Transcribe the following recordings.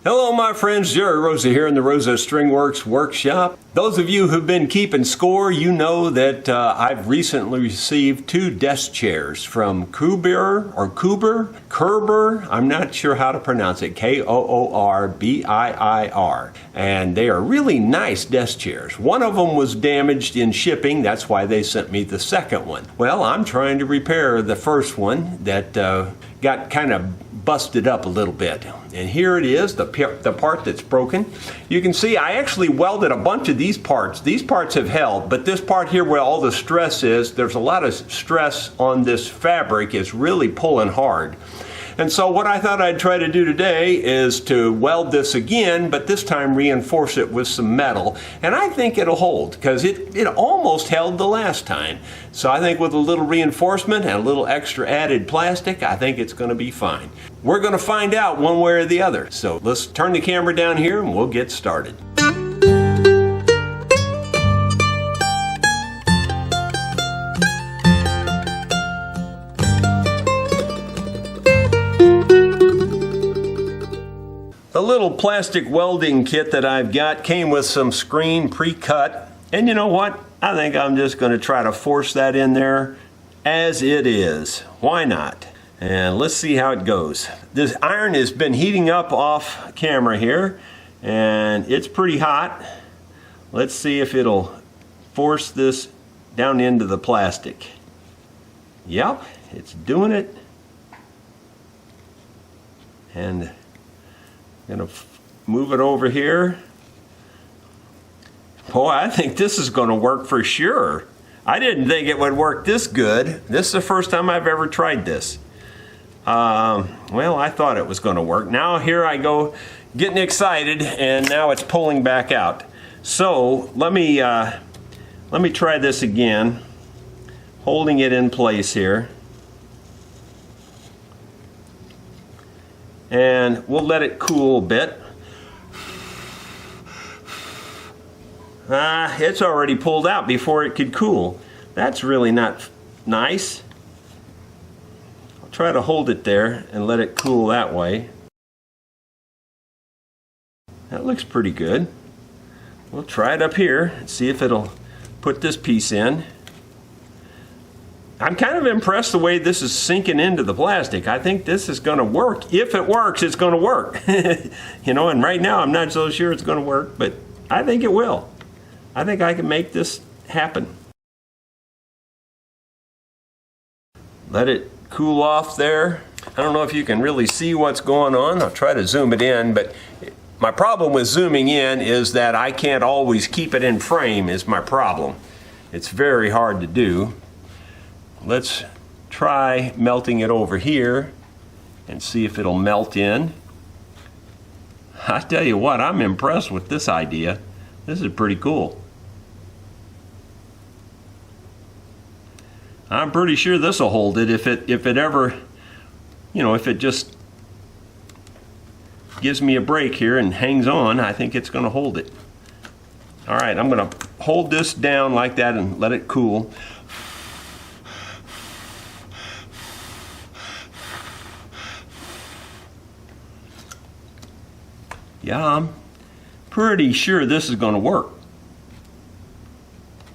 Hello my friends, Jerry Rosa here in the Rosa String Works workshop. Those of you who've been keeping score, you know that I've recently received 2 desk chairs from Kerber, I'm not sure how to pronounce it, Koorbiir. And they are really nice desk chairs. One of them was damaged in shipping, that's why they sent me the second one. Well, I'm trying to repair the first one that got kind of busted up a little bit. And here it is, the part that's broken. You can see I actually welded a bunch of these parts. These parts have held, but this part here where all the stress is, there's a lot of stress on this fabric. It's really pulling hard. And so what I thought I'd try to do today is to weld this again, but this time reinforce it with some metal. And I think it'll hold, because it almost held the last time. So I think with a little reinforcement and a little extra added plastic, I think it's going to be fine. We're going to find out one way or the other. So let's turn the camera down here and we'll get started. The little plastic welding kit that I've got came with some screen pre-cut, and you know what? I think I'm just going to try to force that in there as it is. Why not? And let's see how it goes. This iron has been heating up off camera here, and it's pretty hot. Let's see if it'll force this down into the plastic. Yep, it's doing it. And I'm going to move it over here. Boy, I think this is going to work for sure. I didn't think it would work this good. This is the first time I've ever tried this. Well, I thought it was going to work. Now here I go getting excited, and now it's pulling back out. So let me try this again, holding it in place here. And we'll let it cool a bit. It's already pulled out before it could cool. That's really not nice. I'll try to hold it there and let it cool that way. That looks pretty good. We'll try it up here and see if it'll put this piece in. I'm kind of impressed the way this is sinking into the plastic. I think this is going to work. If it works, it's going to work. You know, and right now I'm not so sure it's going to work, but I think it will. I think I can make this happen. Let it cool off there. I don't know if you can really see what's going on. I'll try to zoom it in, but my problem with zooming in is that I can't always keep it in frame is my problem. It's very hard to do. Let's try melting it over here and see if it'll melt in. I tell you what, I'm impressed with this idea. This is pretty cool. I'm pretty sure this will hold it if it ever, you know, if it just gives me a break here and hangs on, I think it's going to hold it. All right, I'm going to hold this down like that and let it cool. Yeah, I'm pretty sure this is going to work.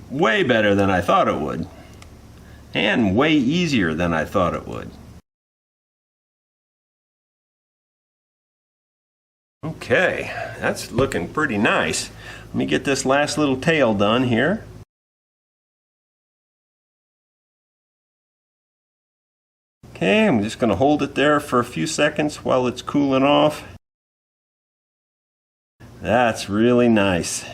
Way better than I thought it would. And way easier than I thought it would. Okay, that's looking pretty nice. Let me get this last little tail done here. Okay, I'm just going to hold it there for a few seconds while it's cooling off. That's really nice.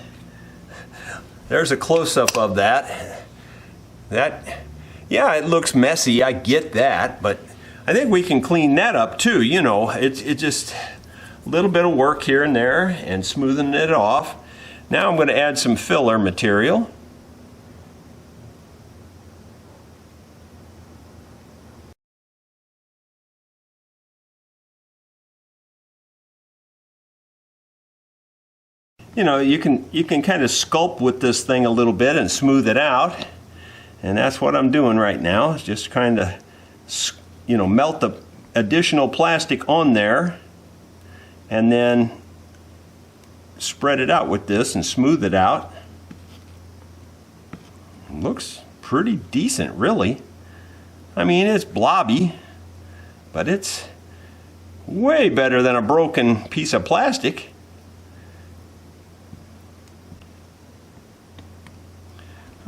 There's a close-up of that. Yeah, it looks messy, I get that, but I think we can clean that up too. You know, it's just a little bit of work here and there and smoothing it off. Now I'm going to add some filler material. You know, you can kind of sculpt with this thing a little bit and smooth it out, and that's what I'm doing right now. It's just kind of, you know, melt the additional plastic on there, and then spread it out with this and smooth it out. It looks pretty decent, really. I mean, it's blobby, but it's way better than a broken piece of plastic.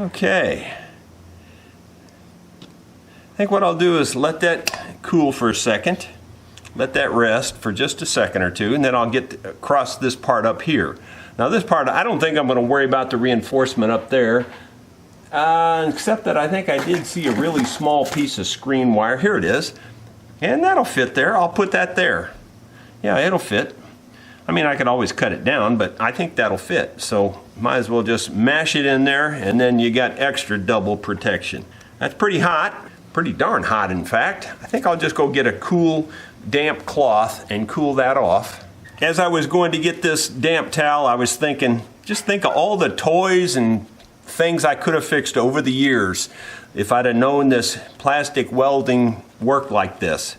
Okay. I think what I'll do is let that cool for a second. Let that rest for just a second or two, and then I'll get across this part up here. Now this part, I don't think I'm going to worry about the reinforcement up there, except that I think I did see a really small piece of screen wire. Here it is. And that'll fit there. I'll put that there. Yeah, it'll fit. I mean, I could always cut it down, but I think that'll fit. So might as well just mash it in there, and then you got extra double protection. That's pretty hot. Pretty darn hot, in fact. I think I'll just go get a cool, damp cloth and cool that off. As I was going to get this damp towel, I was thinking, just think of all the toys and things I could have fixed over the years if I'd have known this plastic welding worked like this.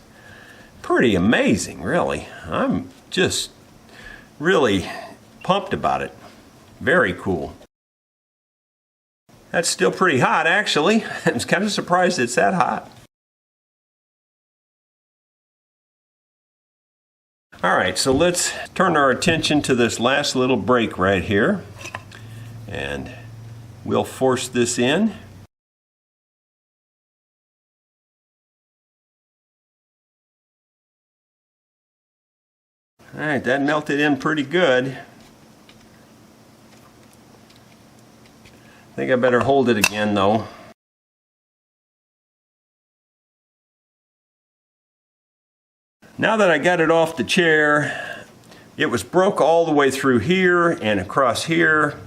Pretty amazing, really. I'm just really pumped about it. Very cool. That's still pretty hot, actually. I'm kind of surprised it's that hot. All right, so let's turn our attention to this last little break right here. And we'll force this in. All right, that melted in pretty good. I think I better hold it again though. Now that I got it off the chair, it was broke all the way through here and across here.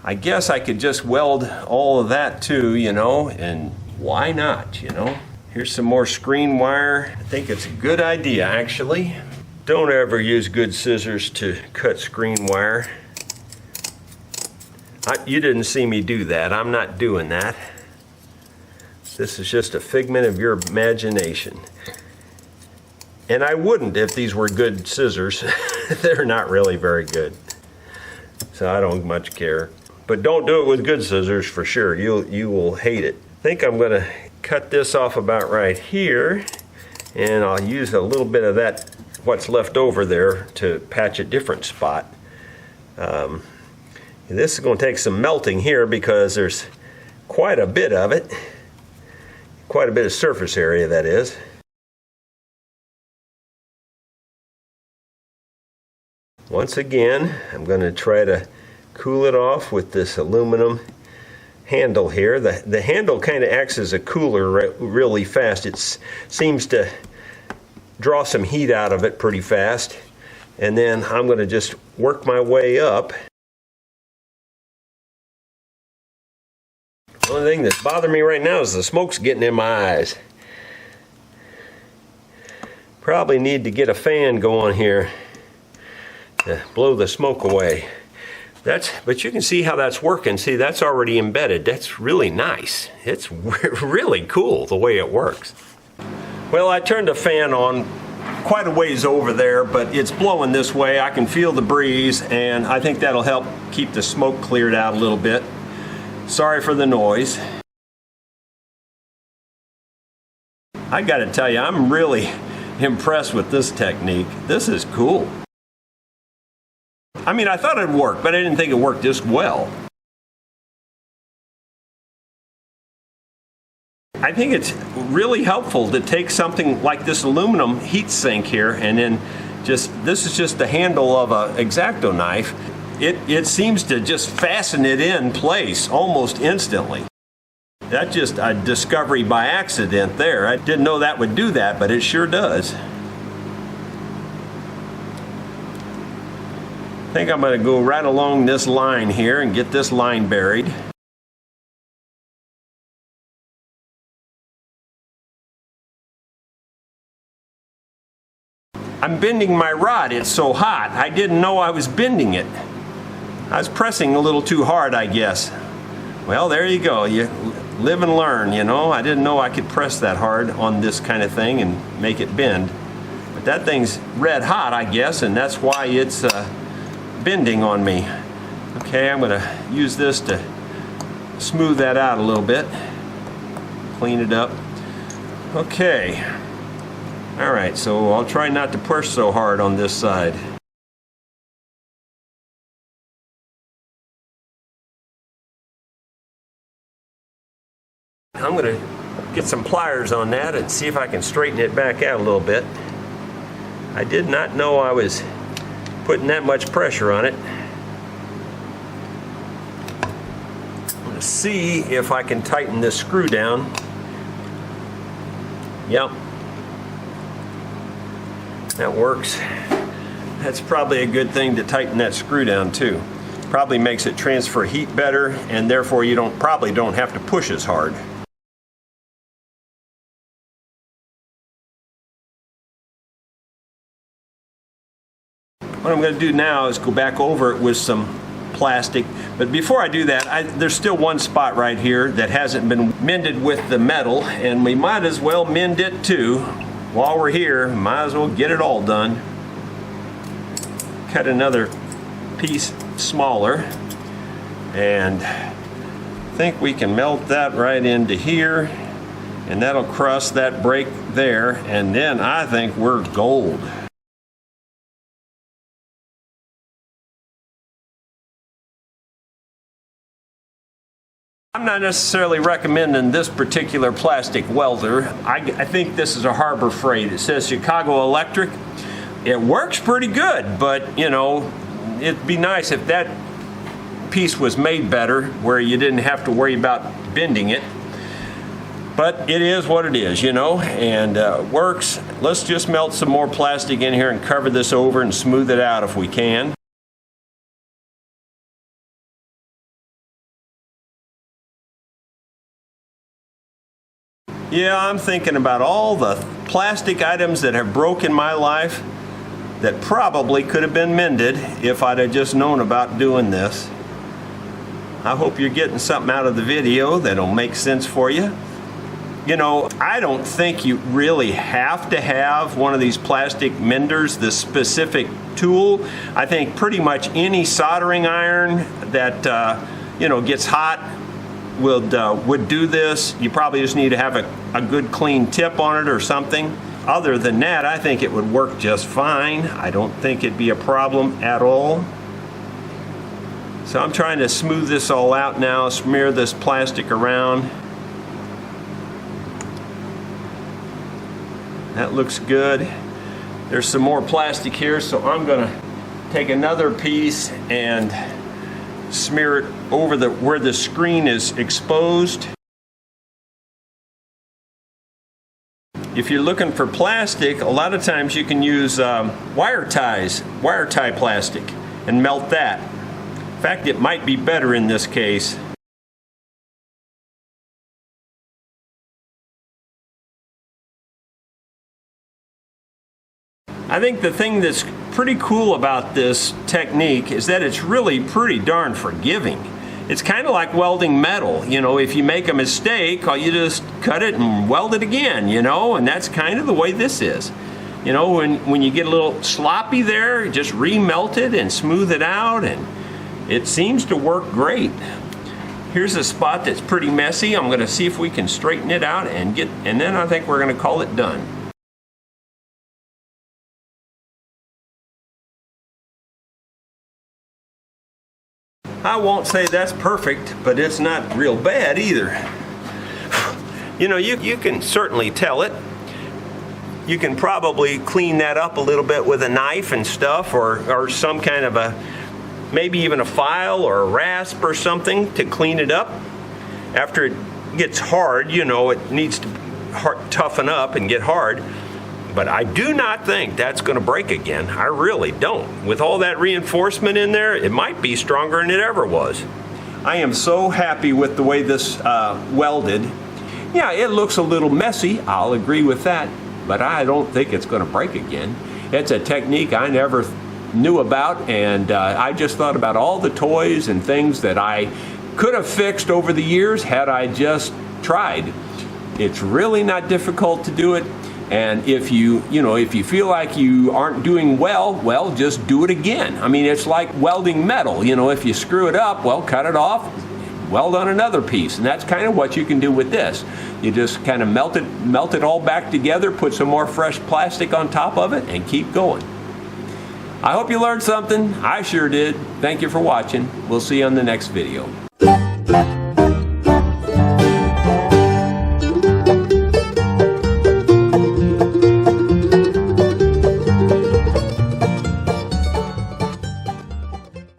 I guess I could just weld all of that too, you know, and why not, you know? Here's some more screen wire. I think it's a good idea, actually. Don't ever use good scissors to cut screen wire. You didn't see me do that. I'm not doing that. This is just a figment of your imagination. And I wouldn't if these were good scissors. They're not really very good. So I don't much care. But don't do it with good scissors for sure. You will hate it. I think I'm going to cut this off about right here. And I'll use a little bit of that, what's left over there, to patch a different spot. This is going to take some melting here because there's quite a bit of it. Quite a bit of surface area, that is. Once again, I'm going to try to cool it off with this aluminum handle here. The handle kind of acts as a cooler really fast. It seems to draw some heat out of it pretty fast. And then I'm going to just work my way up. The only thing that's bothering me right now is the smoke's getting in my eyes. Probably need to get a fan going here to blow the smoke away. But you can see how that's working. See, that's already embedded. That's really nice. It's really cool the way it works. Well, I turned the fan on quite a ways over there, but it's blowing this way. I can feel the breeze, and I think that'll help keep the smoke cleared out a little bit. Sorry for the noise. I gotta tell you, I'm really impressed with this technique. This is cool. I mean, I thought it'd work, but I didn't think it worked this well. I think it's really helpful to take something like this aluminum heat sink here, and then this is just the handle of an X-Acto knife. It seems to just fasten it in place almost instantly. That's just a discovery by accident there. I didn't know that would do that, but it sure does. I think I'm going to go right along this line here and get this line buried. I'm bending my rod. It's so hot. I didn't know I was bending it. I was pressing a little too hard, I guess. Well, there you go. You live and learn, you know. I didn't know I could press that hard on this kind of thing and make it bend. But that thing's red hot, I guess, and that's why it's bending on me. Okay, I'm going to use this to smooth that out a little bit. Clean it up. Okay. Alright, so I'll try not to push so hard on this side. I'm going to get some pliers on that and see if I can straighten it back out a little bit. I did not know I was putting that much pressure on it. I'm going to see if I can tighten this screw down. Yep. That works. That's probably a good thing to tighten that screw down too. Probably makes it transfer heat better, and therefore you probably don't have to push as hard. What I'm going to do now is go back over it with some plastic. But before I do that, there's still one spot right here that hasn't been mended with the metal, and we might as well mend it too. While we're here, might as well get it all done. Cut another piece smaller, and I think we can melt that right into here, and that'll cross that break there, and then I think we're gold. I'm not necessarily recommending this particular plastic welder. I think this is a Harbor Freight. It says Chicago Electric. It works pretty good, but you know, it'd be nice if that piece was made better where you didn't have to worry about bending it. But it is what it is, you know, and works. Let's just melt some more plastic in here and cover this over and smooth it out if we can. Yeah, I'm thinking about all the plastic items that have broken my life that probably could have been mended if I'd have just known about doing this. I hope you're getting something out of the video that'll make sense for you. You know, I don't think you really have to have one of these plastic menders, this specific tool. I think pretty much any soldering iron that you know, gets hot would do this. You probably just need to have a good clean tip on it or something. Other than that, I think it would work just fine. I don't think it'd be a problem at all. So I'm trying to smooth this all out now, smear this plastic around. That looks good. There's some more plastic here, so I'm gonna take another piece and smear it over where the screen is exposed. If you're looking for plastic, a lot of times you can use wire tie plastic, and melt that. In fact, it might be better in this case. I think the thing that's pretty cool about this technique is that it's really pretty darn forgiving. It's kind of like welding metal. You know, if you make a mistake, you just cut it and weld it again, you know, and that's kind of the way this is. You know, when you get a little sloppy there, just remelt it and smooth it out, and it seems to work great. Here's a spot that's pretty messy. I'm going to see if we can straighten it out and then I think we're going to call it done. I won't say that's perfect, but it's not real bad either. You know, you can certainly tell it. You can probably clean that up a little bit with a knife and stuff, or some kind of maybe even a file or a rasp or something to clean it up. After it gets hard, you know, it needs to toughen up and get hard. But I do not think that's going to break again. I really don't. With all that reinforcement in there, it might be stronger than it ever was. I am so happy with the way this welded. Yeah, it looks a little messy, I'll agree with that, but I don't think it's going to break again. It's a technique I never knew about, and I just thought about all the toys and things that I could have fixed over the years had I just tried. It's really not difficult to do it. And if you feel like you aren't doing well, just do it again. I mean, it's like welding metal. If you screw it up, well, cut it off, weld on another piece. And that's kind of what you can do with this. You just kind of melt it all back together, put some more fresh plastic on top of it, and keep going. I hope you learned something. I sure did. Thank you for watching. We'll see you on the next video.